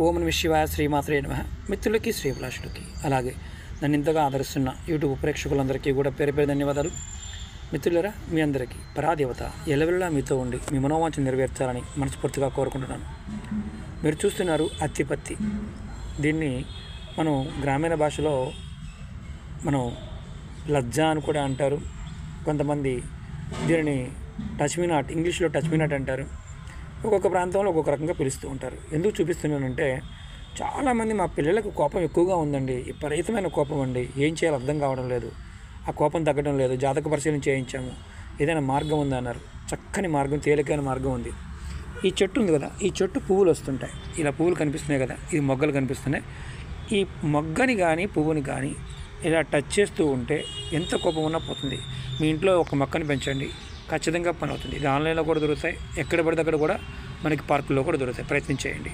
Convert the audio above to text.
ఓం నమః శివాయ శ్రీమాత్రే నమః. మిత్రులకి శ్రీభిలాషులకి అలాగే నన్ను ఇంతగా ఆదరిస్తున్న యూట్యూబ్ ప్రేక్షకులందరికీ కూడా పేరు పేరు ధన్యవాదాలు. మిత్రులరా, మీ అందరికీ పరాదేవత ఎల్లవెల్లా మీతో ఉండి మీ మనోవాంఛ నెరవేర్చాలని మనస్ఫూర్తిగా కోరుకుంటున్నాను. మీరు చూస్తున్నారు అత్తిపత్తి. దీన్ని మనం గ్రామీణ భాషలో మనం లజ్జ అని కూడా అంటారు. కొంతమంది దీనిని టచ్ మీ నాట్, ఇంగ్లీష్లో టచ్ మీ నాట్ అంటారు. ఒక్కొక్క ప్రాంతంలో ఒక్కొక్క రకంగా పిలుస్తూ ఉంటారు. ఎందుకు చూపిస్తున్నానంటే, చాలామంది మా పిల్లలకు కోపం ఎక్కువగా ఉందండి, విపరీతమైన కోపం అండి, ఏం చేయాలో అర్థం కావడం లేదు, ఆ కోపం తగ్గడం లేదు, జాతక పరిశీలన చేయించాము, ఏదైనా మార్గం ఉందా అన్నారు. చక్కని మార్గం, తేలికైన మార్గం ఉంది. ఈ చెట్టు ఉంది కదా, ఈ చెట్టు పువ్వులు వస్తుంటాయి, ఇలా పువ్వులు కనిపిస్తున్నాయి కదా, ఇది మొగ్గలు కనిపిస్తున్నాయి. ఈ మొగ్గని కానీ పువ్వుని కానీ ఇలా టచ్ చేస్తూ ఉంటే ఎంత కోపం ఉన్నా పోతుంది. మీ ఇంట్లో ఒక మొక్కని పెంచండి, ఖచ్చితంగా పని అవుతుంది. ఇది ఆన్లైన్లో కూడా దొరుకుతాయి, ఎక్కడ పడితే అక్కడ కూడా మనకి పార్కుల్లో కూడా దొరుకుతాయి. ప్రయత్నం చేయండి.